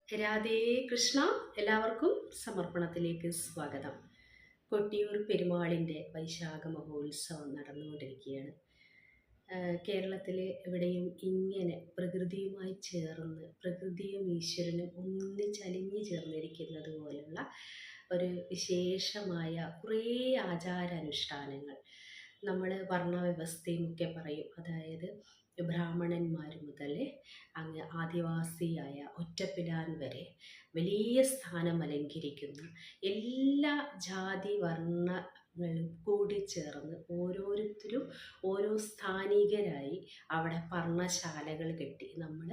രാധേ കൃഷ്ണ. എല്ലാവർക്കും സമർപ്പണത്തിലേക്ക് സ്വാഗതം. കൊട്ടിയൂർ പെരുമാളിൻ്റെ വൈശാഖ മഹോത്സവം നടന്നുകൊണ്ടിരിക്കുകയാണ്. കേരളത്തിൽ എവിടെയും ഇങ്ങനെ പ്രകൃതിയുമായി ചേർന്ന് പ്രകൃതിയും ഈശ്വരനും ഒന്നിച്ചലിഞ്ഞു ചേർന്നിരിക്കുന്നത് പോലുള്ള ഒരു വിശേഷമായ കുറേ ആചാരാനുഷ്ഠാനങ്ങൾ നമ്മൾ വർണ്ണവ്യവസ്ഥയും ഒക്കെ പറയും. അതായത് ബ്രാഹ്മണന്മാർ മുതൽ അങ്ങ് ആദിവാസിയായ ഒറ്റപ്പിലാൻ വരെ വലിയ സ്ഥാനം അലങ്കരിക്കുന്ന എല്ലാ ജാതി വർണ്ണങ്ങളും കൂടി ചേർന്ന് ഓരോരുത്തരും ഓരോ സ്ഥാനികരായി അവിടെ പർണശാലകൾ കെട്ടി നമ്മൾ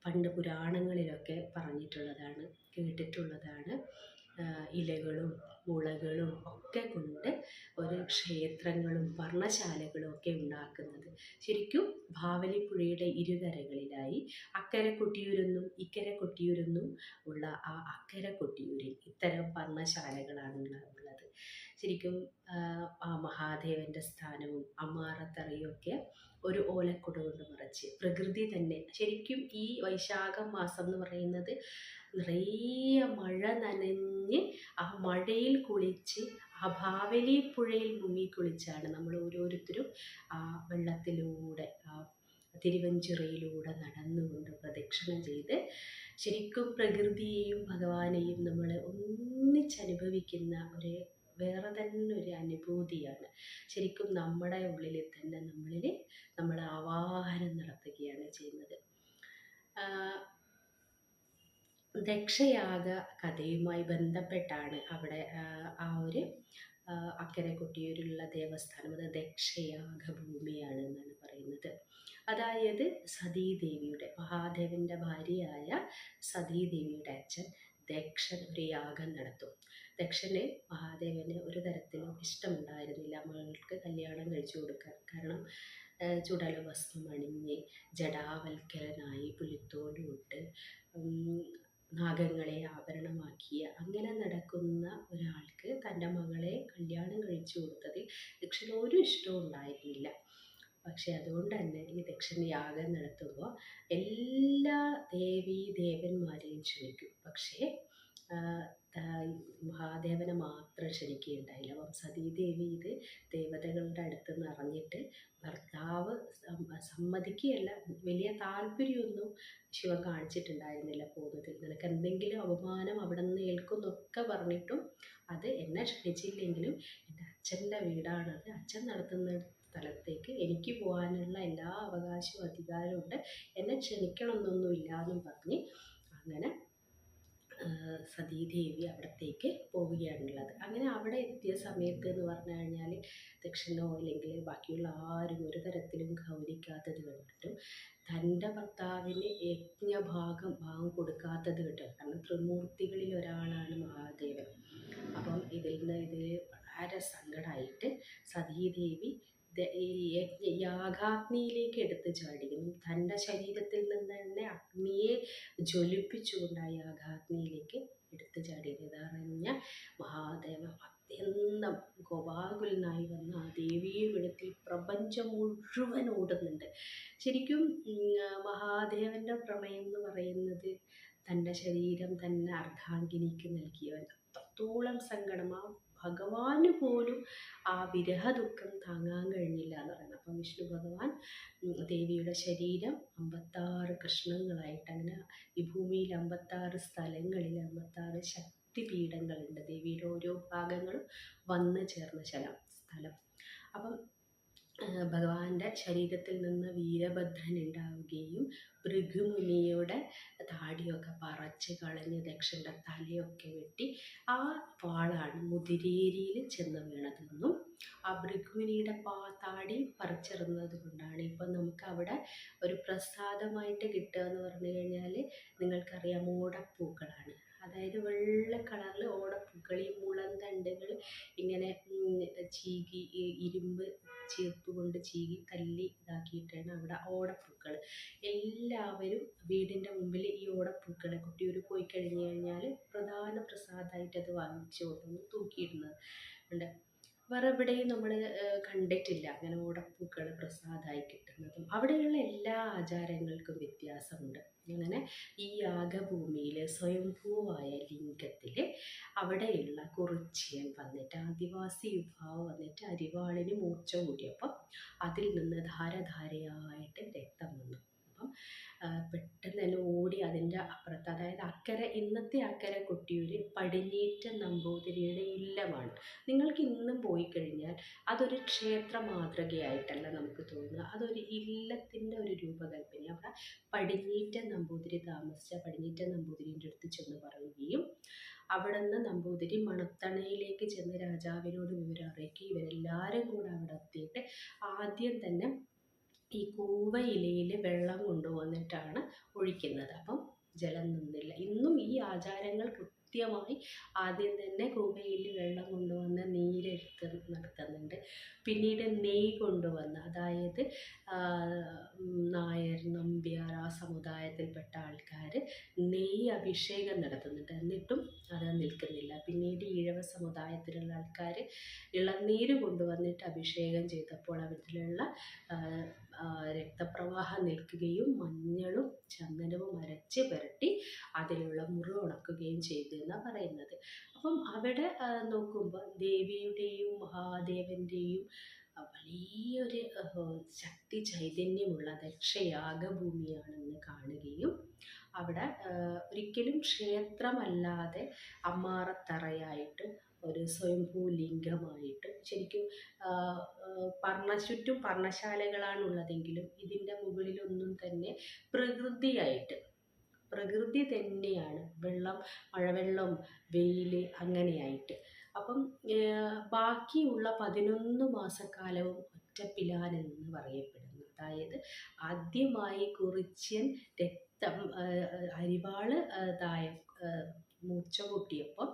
പണ്ട് പുരാണങ്ങളിലൊക്കെ പറഞ്ഞിട്ടുള്ളതാണ്, കേട്ടിട്ടുള്ളതാണ്. ഇലകളും മുളകളും ഒക്കെ കൊണ്ട് ഒരു ക്ഷേത്രങ്ങളും വർണ്ണശാലകളും ഒക്കെ ഉണ്ടാക്കുന്നത്. ശരിക്കും ബാവലിപ്പുഴയുടെ ഇരുകരകളിലായി അക്കരെ കൊട്ടിയൂരെന്നും ഇക്കരെ കൊട്ടിയൂരെന്നും ഉള്ള ആ അക്കരെ കൊട്ടിയൂരിൽ ഇത്തരം വർണ്ണശാലകളാണ് ഉള്ളത്. ശരിക്കും ആ മഹാദേവൻ്റെ സ്ഥാനവും അമ്മാറത്തറയും ഒക്കെ ഒരു ഓലക്കുട കൊണ്ട് മറച്ച് പ്രകൃതി തന്നെ. ശരിക്കും ഈ വൈശാഖ മാസം എന്ന് പറയുന്നത് നിറയെ മഴ നനഞ്ഞ് ആ മഴയിൽ കുളിച്ച് ആ ബാവലി പുഴയിൽ മുങ്ങിക്കുളിച്ചാണ് നമ്മൾ ഓരോരുത്തരും ആ വെള്ളത്തിലൂടെ ആ തിരുവഞ്ചിറയിലൂടെ നടന്നുകൊണ്ട് പ്രദക്ഷിണം ചെയ്ത് ശരിക്കും പ്രകൃതിയെയും ഭഗവാനെയും നമ്മൾ ഒന്നിച്ചനുഭവിക്കുന്ന ഒരു വേറെ തന്നെ ഒരു അനുഭൂതിയാണ്. ശരിക്കും നമ്മുടെ ഉള്ളിൽ തന്നെ നമ്മൾ ആവാഹനം നടത്തുകയാണ് ചെയ്യുന്നത്. ദക്ഷയാഗ കഥയുമായി ബന്ധപ്പെട്ടാണ് അവിടെ ആ ഒരു അക്കരെ കൊട്ടിയൂരിലുള്ള ദേവസ്ഥാനം അത് ദക്ഷയാഗ ഭൂമിയാണ് എന്നാണ് പറയുന്നത്. അതായത് സതീദേവിയുടെ, മഹാദേവൻ്റെ ഭാര്യയായ സതീദേവിയുടെ അച്ഛൻ ദക്ഷൻ ഒരു യാഗം നടത്തും. ദക്ഷന് മഹാദേവന് ഒരു തരത്തിലും ഇഷ്ടമുണ്ടായിരുന്നില്ല മകൾക്ക് കല്യാണം കഴിച്ചു കൊടുക്കാൻ. കാരണം ചുടല വസ്ത്രം അണിഞ്ഞ് ജടാവൽക്കലനായി പുലിത്തോലുമിട്ട് നാഗങ്ങളെ ആഭരണമാക്കിയ അങ്ങനെ നടക്കുന്ന ഒരാൾക്ക് തൻ്റെ മകളെ കല്യാണം കഴിച്ചു കൊടുത്തതിൽ ദക്ഷന് ഒരു ഇഷ്ടവും ഉണ്ടായിരുന്നില്ല. പക്ഷെ അതുകൊണ്ട് തന്നെ ഈ ദക്ഷൻ യാഗം നടത്തുമ്പോൾ എല്ലാ ദേവീദേവന്മാരെയും ക്ഷണിക്കും. പക്ഷേ മഹാദേവനെ മാത്രം ക്ഷണിക്കുകയുണ്ടായില്ല. അപ്പം സതീദേവി ഇത് ദേവതകളുടെ അടുത്ത് നിന്ന് അറിഞ്ഞിട്ട് ഭർത്താവ് സമ്മതിക്കുകയല്ല, വലിയ താല്പര്യമൊന്നും ശിവൻ കാണിച്ചിട്ടുണ്ടായിരുന്നില്ല പോകുന്നതിൽ. നിനക്ക് എന്തെങ്കിലും അപമാനം അവിടെ നിന്ന് ഏൽക്കുന്നൊക്കെ പറഞ്ഞിട്ടും അത് എന്നെ ക്ഷണിച്ചില്ലെങ്കിലും എൻ്റെ അച്ഛൻ്റെ വീടാണത്, അച്ഛൻ നടത്തുന്ന സ്ഥലത്തേക്ക് എനിക്ക് പോകാനുള്ള എല്ലാ അവകാശവും അധികാരവും ഉണ്ട്, എന്നെ ക്ഷണിക്കണമെന്നൊന്നുമില്ല എന്നും പറഞ്ഞ് അങ്ങനെ സതീദേവി അവിടത്തേക്ക് പോവുകയാണുള്ളത്. അങ്ങനെ അവിടെ എത്തിയ സമയത്ത് എന്ന് പറഞ്ഞു കഴിഞ്ഞാൽ ദക്ഷനോ അല്ലെങ്കിൽ ബാക്കിയുള്ള ആരും ഒരു തരത്തിലും ഗൗനിക്കാത്തത് കണ്ടിട്ടും തൻ്റെ ഭർത്താവിന് ഭാഗം കൊടുക്കാത്തത് കിട്ടും. കാരണം ത്രിമൂർത്തികളിൽ ഒരാളാണ് മഹാദേവൻ. അപ്പം ഇതിൽ വളരെ സങ്കടമായിട്ട് സതീദേവി യാഗാഗ്നിയിലേക്ക് എടുത്ത് ചാടിയിരുന്നു. തൻ്റെ ശരീരത്തിൽ നിന്ന് തന്നെ അഗ്നിയെ ജ്വലിപ്പിച്ചുകൊണ്ട് ആ യാഗാഗ്നിയിലേക്ക് എടുത്ത് ചാടിയത്. ഇതറിഞ്ഞ മഹാദേവൻ അത്യന്തം കോപാകുലനായി വന്ന ആ ദേവിയെ വെളുത്തി പ്രപഞ്ചം മുഴുവൻ ഓടുന്നുണ്ട്. ശരിക്കും മഹാദേവൻ്റെ പ്രണയം എന്ന് പറയുന്നത് തൻ്റെ ശരീരം തന്നെ അർദ്ധാംഗിനിക്ക് നൽകിയവൻ. അത്രത്തോളം സങ്കടം ആ ഭഗവാന് പോലും ആ വിരഹ ദുഃഖം താങ്ങാൻ കഴിഞ്ഞില്ല എന്ന് പറയുന്നത്. അപ്പം വിഷ്ണു ഭഗവാൻ ദേവിയുടെ ശരീരം 56 കഷ്ണങ്ങളായിട്ട് അങ്ങനെ ഈ ഭൂമിയിൽ 56 സ്ഥലങ്ങളിൽ 56 ശക്തിപീഠങ്ങളുണ്ട്. ദേവിയുടെ ഓരോ ഭാഗങ്ങളും വന്നു ചേർന്ന സ്ഥലം. അപ്പം ഭഗവാന്റെ ശരീരത്തിൽ നിന്ന് വീരഭദ്രൻ ഉണ്ടാവുകയും ഭൃഗുമുനിയുടെ താടിയൊക്കെ പറിച്ച് കളഞ്ഞ് ദക്ഷൻ്റെ തലയൊക്കെ വെട്ടി ആ വാളാണ് മുതിരേരിയിൽ ചെന്ന് വീണതെന്നും ആ ഭൃഗുമുനിയുടെ താടി പറിച്ചെറിഞ്ഞത് കൊണ്ടാണ് ഇപ്പം നമുക്ക് അവിടെ ഒരു പ്രസാദമായിട്ട് കിട്ടുക എന്ന് പറഞ്ഞു കഴിഞ്ഞാൽ നിങ്ങൾക്കറിയാം ഓടപ്പൂക്കളാണ്. അതായത് വെള്ള കളറിൽ ഓടപ്പൂക്കൾ, ഈ മുളന്തണ്ടുകൾ ഇങ്ങനെ ചീകി ഇരുമ്പ് ചീർപ്പ് കൊണ്ട് ചീകി തല്ലി ഇതാക്കിയിട്ടാണ് അവിടെ ഓടപ്പൂക്കൾ. എല്ലാവരും വീടിൻ്റെ മുമ്പിൽ ഈ ഓടപ്പൂക്കൾ കൊട്ടിയൂർ പോയി കഴിഞ്ഞ് കഴിഞ്ഞാൽ പ്രധാന പ്രസാദമായിട്ട് അത് വാങ്ങിച്ചു കൊണ്ടൊന്ന് തൂക്കിയിടുന്നത് ഉണ്ട്. വേറെ എവിടെയും നമ്മൾ കണ്ടിട്ടില്ല അങ്ങനെ ഓടപ്പൂക്കൾ പ്രസാദമായി കിട്ടുന്നതും. അവിടെയുള്ള എല്ലാ ആചാരങ്ങൾക്കും വ്യത്യാസമുണ്ട്. അങ്ങനെ ഈ യാഗഭൂമിയിൽ സ്വയംഭൂവായ ലിംഗത്തിൽ അവിടെയുള്ള കുറിച്യൻ വന്നിട്ട് ആദിവാസി വിഭാഗം വന്നിട്ട് അരിവാളിന് മൂർച്ച കൂടിയപ്പം അതിൽ നിന്ന് ധാരധാരയായിട്ട് രക്തം വന്നു. അപ്പം പെട്ടെന്ന് തന്നെ ഓടി അതിൻ്റെ അപ്പുറത്ത്, അതായത് അക്കരെ, ഇന്നത്തെ അക്കരെ കൊട്ടിയൂർ പടിഞ്ഞീറ്റൻ നമ്പൂതിരിയുടെ ഇല്ലമാണ്. നിങ്ങൾക്ക് ഇന്നും പോയി കഴിഞ്ഞാൽ അതൊരു ക്ഷേത്ര മാതൃകയായിട്ടല്ല നമുക്ക് തോന്നുക, അതൊരു ഇല്ലത്തിൻ്റെ ഒരു രൂപകൽപ്പന. അവിടെ പടിഞ്ഞീറ്റൻ നമ്പൂതിരി താമസിച്ച പടിഞ്ഞീറ്റൻ നമ്പൂതിരിൻ്റെ അടുത്ത് ചെന്ന് പറയുകയും അവിടെ നിന്ന് നമ്പൂതിരി മണത്തണയിലേക്ക് ചെന്ന് രാജാവിനോട് വിവരം അറിയിക്കുക. ഇവരെല്ലാവരും കൂടെ അവിടെ എത്തിയിട്ട് ആദ്യം തന്നെ ഈ കൂവയിലയിൽ വെള്ളം കൊണ്ടുവന്നിട്ടാണ് ഒഴിക്കുന്നത്. അപ്പം ജലം നിന്നില്ല. ഇന്നും ഈ ആചാരങ്ങൾ കൃത്യമായി ആദ്യം തന്നെ കൂവയിൽ വെള്ളം കൊണ്ടുവന്ന് നീരെടുത്ത് നടത്തുന്നുണ്ട്. പിന്നീട് നെയ്യ് കൊണ്ടുവന്ന്, അതായത് നായർ, നമ്പ്യാർ ആ സമുദായത്തിൽപ്പെട്ട ആൾക്കാർ നെയ്യ് അഭിഷേകം നടത്തുന്നുണ്ട്. എന്നിട്ടും അത് നിൽക്കുന്നില്ല. പിന്നീട് ഈഴവ സമുദായത്തിലുള്ള ആൾക്കാർ ഇളനീര് കൊണ്ടുവന്നിട്ട് അഭിഷേകം ചെയ്തപ്പോൾ അവരിലുള്ള രക്തപ്രവാഹം നിൽക്കുകയും മഞ്ഞളും ചന്ദനവും അരച്ച് പുരട്ടി അതിലുള്ള മുറിവ് ഉണക്കുകയും ചെയ്തു എന്നാണ് പറയുന്നത്. അപ്പം അവിടെ നോക്കുമ്പോൾ ദേവിയുടെയും മഹാദേവൻ്റെയും വലിയൊരു ശക്തി ചൈതന്യമുള്ള ദക്ഷയാഗഭൂമിയാണെന്ന് കാണുകയും അവിടെ ഒരിക്കലും ക്ഷേത്രമല്ലാതെ അമ്മാറത്തറയായിട്ട് ഒരു സ്വയംഭൂ ലിംഗമായിട്ടും, ശരിക്കും ചുറ്റും പർണശാലകളാണുള്ളതെങ്കിലും ഇതിൻ്റെ മുകളിലൊന്നും തന്നെ പ്രകൃതി തന്നെയാണ്. വെള്ളം, മഴവെള്ളം, വെയിൽ അങ്ങനെയായിട്ട്. അപ്പം ബാക്കിയുള്ള 11 മാസക്കാലവും ഒറ്റപ്പിലാൻ എന്ന് പറയപ്പെടുന്നു. അതായത് ആദ്യമായി കുറിച്യൻ രക്തം അരിവാള് മൂർച്ച കൂട്ടിയപ്പോൾ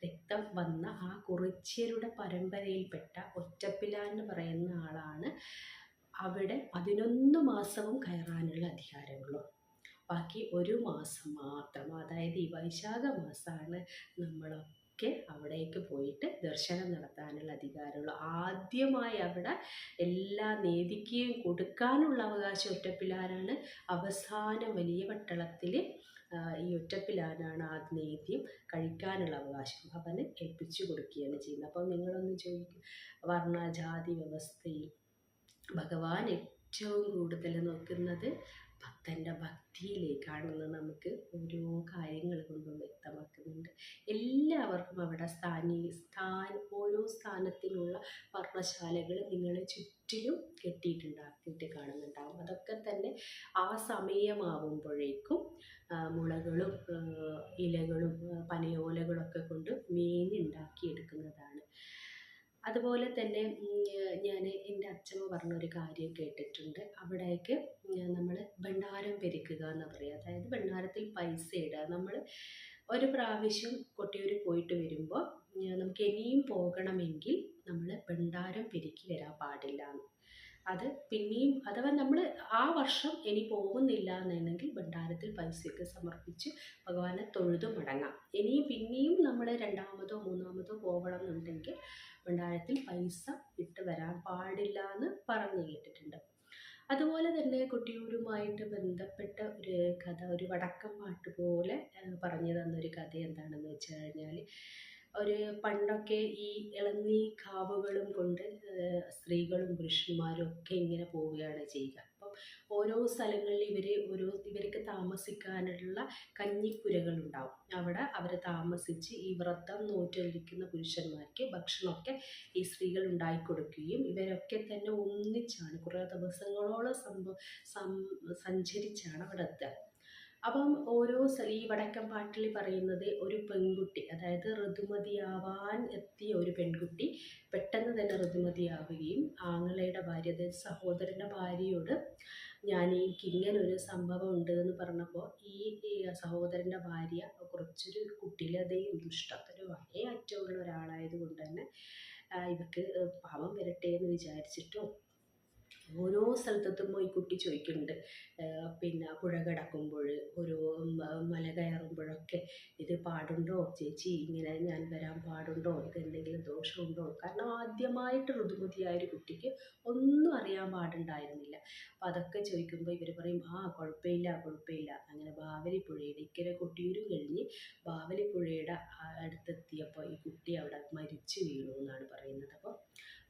രക്തം വന്ന ആ കുറിച്യരുടെ പരമ്പരയിൽപ്പെട്ട ഒറ്റപ്പിലാൻ എന്ന് പറയുന്ന ആളാണ് അവിടെ 11 മാസവും കയറാനുള്ള അധികാരമുള്ളൂ. ബാക്കി 1 മാസം മാത്രം, അതായത് ഈ വൈശാഖ മാസമാണ് നമ്മളൊക്കെ അവിടേക്ക് പോയിട്ട് ദർശനം നടത്താനുള്ള അധികാരമുള്ളൂ. ആദ്യമായി അവിടെ എല്ലാ നീതിക്കും കൊടുക്കാനുള്ള അവകാശം ഒറ്റപ്പിലാനാണ്. അവസാനം വലിയ പട്ടളത്തിൽ ഈ ഒറ്റപ്പിലാനാണ് ആ നേദ്യം കഴിക്കാനുള്ള അവകാശം അവന് ഏൽപ്പിച്ചു കൊടുക്കുകയാണ് ചെയ്യുന്നത്. അപ്പം നിങ്ങളൊന്ന് ചോദിക്കും, വർണ്ണജാതി വ്യവസ്ഥയിൽ ഭഗവാൻ ഏറ്റവും കൂടുതൽ നോക്കുന്നത് ഭക്തൻ്റെ ഭക്തിയിലേക്കാണെന്ന് നമുക്ക് ഓരോ കാര്യങ്ങൾ കൊണ്ടും വ്യക്തമാക്കുന്നുണ്ട്. എല്ലാവർക്കും അവിടെ ഓരോ സ്ഥാനത്തിനുള്ള പർണശാലകൾ നിങ്ങളെ ചുറ്റിലും കെട്ടിയിട്ടുണ്ടാക്കിയിട്ട് കാണുന്നുണ്ടാകും. അതൊക്കെ തന്നെ ആ സമയമാവുമ്പോഴേക്കും മുളകളും ഇലകളും പനയോലകളൊക്കെ കൊണ്ട് മേഞ്ഞുണ്ടാക്കിയെടുക്കുന്നതാണ്. അതുപോലെ തന്നെ ഞാൻ എൻ്റെ അച്ഛമ്മ പറഞ്ഞൊരു കാര്യം കേട്ടിട്ടുണ്ട്. അവിടേക്ക് നമ്മൾ ഭണ്ഡാരം പെരുക്കുക എന്ന് പറയുക. അതായത് ഭണ്ഡാരത്തിൽ പൈസ ഇടുക. നമ്മൾ ഒരു പ്രാവശ്യം കൊട്ടിയൂർ പോയിട്ട് വരുമ്പോൾ നമുക്ക് ഇനിയും പോകണമെങ്കിൽ നമ്മൾ ഭണ്ഡാരം പെരുക്കി വരാൻ പാടില്ല. അത് പിന്നെയും അഥവാ നമ്മൾ ആ വർഷം ഇനി പോകുന്നില്ല എന്നുണ്ടെങ്കിൽ ഭണ്ഡാരത്തിൽ പൈസയൊക്കെ സമർപ്പിച്ച് ഭഗവാനെ തൊഴുതു മടങ്ങാം. പിന്നെയും നമ്മൾ 2ാമതോ 3ാമതോ പോകണം എന്നുണ്ടെങ്കിൽ ഭണ്ഡാരത്തിൽ പൈസ ഇട്ട് വരാൻ പാടില്ല എന്ന് പറഞ്ഞു കേട്ടിട്ടുണ്ട്. അതുപോലെ തന്നെ കൊട്ടിയൂരുമായിട്ട് ബന്ധപ്പെട്ട ഒരു കഥ, ഒരു വടക്കം പാട്ട് പോലെ പറഞ്ഞു തന്നൊരു കഥ എന്താണെന്ന് വെച്ച് കഴിഞ്ഞാൽ, ഒരു പണ്ടൊക്കെ ഈ ഇളനീ കാവുകളും കൊണ്ട് സ്ത്രീകളും പുരുഷന്മാരും ഒക്കെ ഇങ്ങനെ പോവുകയാണ് ചെയ്യുക. അപ്പം ഓരോ സ്ഥലങ്ങളിൽ ഇവർക്ക് താമസിക്കാനുള്ള കഞ്ഞിപ്പുരകളുണ്ടാവും. അവിടെ അവർ താമസിച്ച് ഈ വ്രതം നോറ്റിരിക്കുന്ന പുരുഷന്മാർക്ക് ഭക്ഷണമൊക്കെ ഈ സ്ത്രീകൾ ഉണ്ടായിക്കൊടുക്കുകയും ഇവരൊക്കെ തന്നെ ഒന്നിച്ചാണ് കുറേ ദിവസങ്ങളോളം സഞ്ചരിച്ചാണ് അവിടെ എത്തുക. അപ്പം ഈ വടക്കൻ പാട്ടിൽ പറയുന്നത് ഒരു പെൺകുട്ടി, അതായത് ഋതുമതിയാവാൻ എത്തിയ ഒരു പെൺകുട്ടി പെട്ടെന്ന് തന്നെ ഋതുമതിയാവുകയും ആങ്ങളയുടെ ഭാര്യ, അതായത് സഹോദരൻ്റെ ഭാര്യയോട് എനിക്ക് ഇങ്ങനൊരു സംഭവം ഉണ്ട് എന്ന് പറഞ്ഞപ്പോൾ ഈ സഹോദരൻ്റെ ഭാര്യ കുറച്ചൊരു കുട്ടിലതയും ദുഷ്ടത്വരും വളരെ അറ്റമുള്ള ഒരാളായത് കൊണ്ട് തന്നെ ഇവർക്ക് പാവം വരട്ടെ എന്ന് വിചാരിച്ചിട്ടോ ഓരോ സ്ഥലത്തെത്തുമ്പോൾ ഈ കുട്ടി ചോദിക്കുന്നുണ്ട്, പിന്നെ പുഴ കടക്കുമ്പോൾ, ഓരോ മല കയറുമ്പോഴൊക്കെ ഇത് പാടുണ്ടോ ചേച്ചി, ഇങ്ങനെ ഞാൻ വരാൻ പാടുണ്ടോ, ഇതെന്തെങ്കിലും ദോഷമുണ്ടോ? കാരണം ആദ്യമായിട്ട് ഋതുമതിയായ ഒരു കുട്ടിക്ക് ഒന്നും അറിയാൻ പാടുണ്ടായിരുന്നില്ല. അപ്പം അതൊക്കെ ചോദിക്കുമ്പോൾ ഇവർ പറയും കുഴപ്പമില്ല കുഴപ്പമില്ല. അങ്ങനെ ബാവലിപ്പുഴയുടെ ഇക്കരെ കൊട്ടിയൂരും കഴിഞ്ഞ് ബാവലിപ്പുഴയുടെ അടുത്തെത്തിയപ്പോൾ ഈ കുട്ടി അവിടെ മരിച്ചു വീണു എന്നാണ് പറയുന്നത്. അപ്പോൾ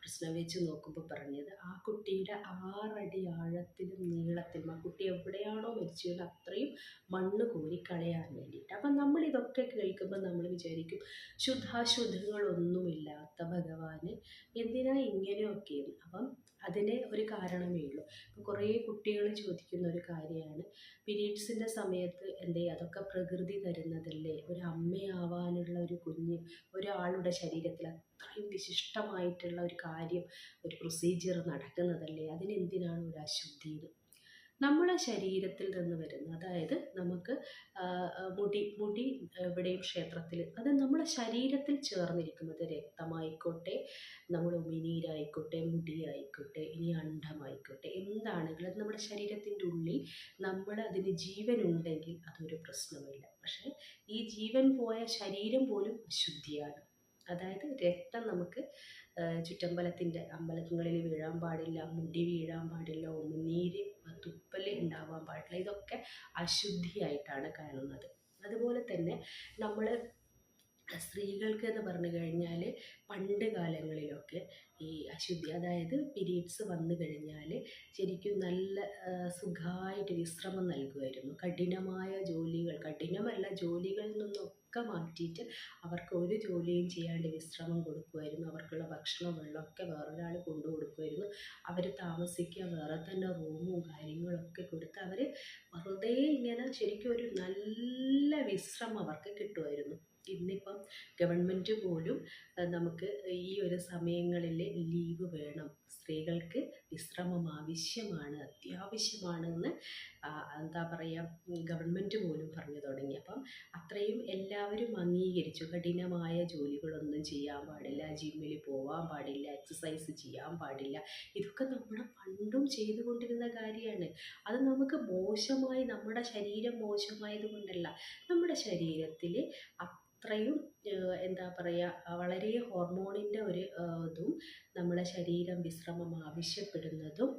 പ്രശ്നം വെച്ച് നോക്കുമ്പോൾ പറഞ്ഞത് ആ കുട്ടിയുടെ 6 അടി ആഴത്തിലും നീളത്തിലും ആ കുട്ടി എവിടെയാണോ മരിച്ചു വീണത് അത്രയും മണ്ണ് കോരി കളയാൻ വേണ്ടിയിട്ട്. അപ്പം നമ്മൾ ഇതൊക്കെ കേൾക്കുമ്പോൾ നമ്മൾ വിചാരിക്കും ശുദ്ധാശുദ്ധങ്ങളൊന്നുമില്ലാത്ത ഭഗവാന് എന്തിനാ ഇങ്ങനെയൊക്കെയെന്ന്. അപ്പം അതിന് ഒരു കാരണമേ ഉള്ളൂ. ഇപ്പം കുറേ കുട്ടികൾ ചോദിക്കുന്ന ഒരു കാര്യമാണ്, പീരീഡ്സിൻ്റെ സമയത്ത് എന്തേ അതൊക്കെ പ്രകൃതി തരുന്നതല്ലേ, ഒരു അമ്മയാവാനുള്ള ഒരു കുഞ്ഞ് ഒരാളുടെ ശരീരത്തിൽ അത്രയും വിശിഷ്ടമായിട്ടുള്ള ഒരു കാര്യം, ഒരു പ്രൊസീജിയർ നടക്കുന്നതല്ലേ, അതിനെന്തിനാണ് ഒരു അശുദ്ധി? നമ്മളെ ശരീരത്തിൽ നിന്ന് വരുന്ന, അതായത് നമുക്ക് മുടി എവിടെയും ക്ഷേത്രത്തിൽ, അത് നമ്മുടെ ശരീരത്തിൽ ചേർന്നിരിക്കുന്നത് രക്തമായിക്കോട്ടെ, നമ്മൾ ഉമിനീരായിക്കോട്ടെ, മുടിയായിക്കോട്ടെ, ഇനി അണ്ഡമായിക്കോട്ടെ, എന്താണെങ്കിലും അത് നമ്മുടെ ശരീരത്തിൻ്റെ ഉള്ളിൽ അതിന് ജീവനുണ്ടെങ്കിൽ അതൊരു പ്രശ്നമില്ല. പക്ഷേ ഈ ജീവൻ പോയ ശരീരം പോലും അശുദ്ധിയാണ്. അതായത് രക്തം നമുക്ക് ചുറ്റമ്പലത്തിൻ്റെ അമ്പലങ്ങളിൽ വീഴാൻ പാടില്ല, മുടി വീഴാൻ പാടില്ല, ഉമിനീര് തുപ്പൽ ഉണ്ടാവാൻ പാടില്ല. ഇതൊക്കെ അശുദ്ധിയായിട്ടാണ് കാണുന്നത്. അതുപോലെ തന്നെ നമ്മൾ സ്ത്രീകൾക്ക് എന്ന് പറഞ്ഞു കഴിഞ്ഞാൽ പണ്ട് കാലങ്ങളിലൊക്കെ ഈ അശുദ്ധി, അതായത് പീരീഡ്സ് വന്നു കഴിഞ്ഞാൽ ശരിക്കും നല്ല സുഖമായിട്ട് വിശ്രമം നൽകുമായിരുന്നു. കഠിനമായ ജോലികൾ, കഠിനമല്ല ജോലികളിൽ നിന്നൊക്കെ മാറ്റിയിട്ട് അവർക്ക് ഒരു ജോലിയും ചെയ്യാണ്ട് വിശ്രമം കൊടുക്കുമായിരുന്നു. അവർക്കുള്ള ഭക്ഷണം വെള്ളമൊക്കെ വേറൊരാൾ കൊണ്ടു കൊടുക്കുമായിരുന്നു. അവർ താമസിക്കാൻ വേറെ തന്നെ റൂമും കാര്യങ്ങളൊക്കെ കൊടുത്ത് അവർ വെറുതെ ഇങ്ങനെ ശരിക്കും ഒരു നല്ല വിശ്രമം അവർക്ക് കിട്ടുമായിരുന്നു. ഇന്നിപ്പം ഗവൺമെൻറ് പോലും നമുക്ക് ഈ ഒരു സമയങ്ങളിൽ ലീവ് വേണം, സ്ത്രീകൾക്ക് വിശ്രമം ആവശ്യമാണ്, അത്യാവശ്യമാണെന്ന് എന്താ പറയുക, ഗവൺമെൻറ് പോലും പറഞ്ഞു തുടങ്ങി. അപ്പം അത്രയും എല്ലാവരും അംഗീകരിച്ചു. കഠിനമായ ജോലികളൊന്നും ചെയ്യാൻ പാടില്ല, ജിമ്മിൽ പോകാൻ പാടില്ല, എക്സസൈസ് ചെയ്യാൻ പാടില്ല. ഇതൊക്കെ നമ്മൾ പണ്ടും ചെയ്തുകൊണ്ടിരുന്ന കാര്യമാണ്. അത് നമുക്ക് മോശമായി, നമ്മുടെ ശരീരം മോശമായത് കൊണ്ടല്ല, നമ്മുടെ ശരീരത്തിൽ അത്രയും എന്താ പറയുക, വളരെ ഹോർമോണിൻ്റെ ഒരു ഇതും നമ്മുടെ ശരീരം വിശ്രമം ആവശ്യപ്പെടുന്നതും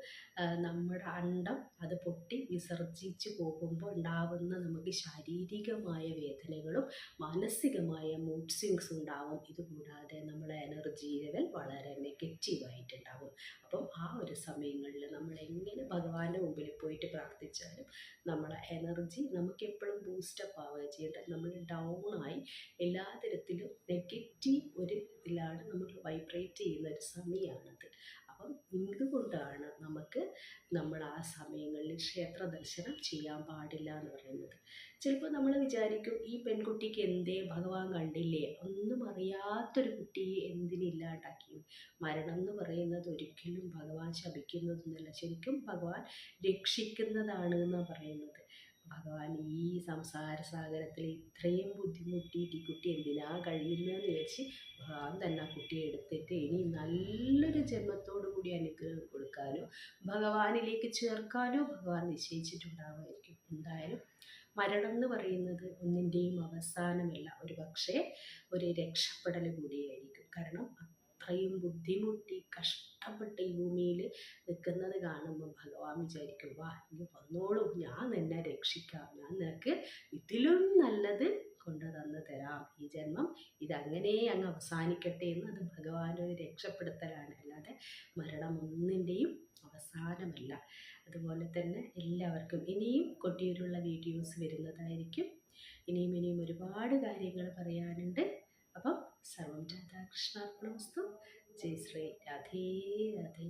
നമ്മുടെ അണ്ഡം അത് പൊട്ടി വിസർജിച്ച് പോകുമ്പോൾ ഉണ്ടാവുന്ന നമുക്ക് ശാരീരികമായ വേദനകളും മാനസികമായ മൂഡ് സ്വിങ്സ് ഉണ്ടാവും. ഇതുകൂടാതെ നമ്മളെ എനർജി ലെവൽ വളരെ നെഗറ്റീവായിട്ടുണ്ടാവും. അപ്പം ആ ഒരു സമയങ്ങളിൽ നമ്മൾ എങ്ങനെ ഭഗവാന്റെ മുമ്പിൽ പോയിട്ട് പ്രാർത്ഥിച്ചാലും നമ്മളെ എനർജി നമുക്കെപ്പോഴും ബൂസ്റ്റപ്പ് ആവുക ചെയ്യേണ്ടത്. നമ്മൾ ഡൗണായി എല്ലാ തരത്തിലും നെഗറ്റീവ് ഒരു ഇതിലാണ് നമ്മൾ വൈബ്രേറ്റ് ചെയ്യുന്ന ഒരു സമയമാണത്. അപ്പം ഇതുകൊണ്ടാണ് നമ്മൾ ആ സമയങ്ങളിൽ ക്ഷേത്ര ദർശനം ചെയ്യാൻ പാടില്ല എന്ന് പറയുന്നത്. ചിലപ്പോൾ നമ്മൾ വിചാരിക്കും ഈ പെൺകുട്ടിക്ക് എന്തേ ഭഗവാൻ കണ്ടില്ലേ, ഒന്നും അറിയാത്തൊരു കുട്ടിയെ എന്തിനില്ലാണ്ടാക്കി. മരണം എന്ന് പറയുന്നത് ഒരിക്കലും ഭഗവാൻ ശപിക്കുന്നതൊന്നുമല്ല, ശരിക്കും ഭഗവാൻ രക്ഷിക്കുന്നതാണ് എന്നാണ് പറയുന്നത്. ഭഗവാൻ ഈ സംസാര സാഗരത്തിൽ ഇത്രയും ബുദ്ധിമുട്ടിയിട്ട് ഈ കുട്ടി എന്തിനാ കഴിയുന്നതെന്ന് വിചാരിച്ച് ഭഗവാൻ തന്നെ ആ കുട്ടിയെ എടുത്തിട്ട് ഇനി നല്ലൊരു ജന്മത്തോടു കൂടി അനുഗ്രഹം കൊടുക്കാനോ ഭഗവാനിലേക്ക് ചേർക്കാനോ ഭഗവാൻ നിശ്ചയിച്ചിട്ടുണ്ടാവുമായിരിക്കും. എന്തായാലും മരണം എന്ന് പറയുന്നത് ഒന്നിൻ്റെയും അവസാനമല്ല, ഒരു പക്ഷേ ഒരു രക്ഷപ്പെടൽ കൂടിയായിരിക്കും. കാരണം അത്രയും ബുദ്ധിമുട്ടി കഷ്ടപ്പെട്ട് ഈ ഭൂമിയിൽ നിൽക്കുന്നത് കാണുമ്പോൾ ഭഗവാൻ വിചാരിക്കും, വാ നീ വന്നോളൂ, ഞാൻ നിന്നെ രക്ഷിക്കാം, ഞാൻ നിനക്ക് ഇതിലും നല്ലത് കൊണ്ട് തന്നു തരാം, ഈ ജന്മം ഇതങ്ങനെ അങ്ങ് അവസാനിക്കട്ടെ എന്ന്. അത് ഭഗവാന്റെ ഒരു രക്ഷപ്പെടുത്തലാണ്, അല്ലാതെ മരണം ഒന്നിൻ്റെയും അവസാനമല്ല. അതുപോലെ തന്നെ എല്ലാവർക്കും ഇനിയും കൊട്ടിയൂരുള്ള വീഡിയോസ് വരുന്നതായിരിക്കും. ഇനിയും ഒരുപാട് കാര്യങ്ങൾ പറയാനുണ്ട്. അപ്പം സർവം രാധാകൃഷ്ണാർപ്പണമസ്തു. ജയ് ശ്രീ രാധേ രാധേ.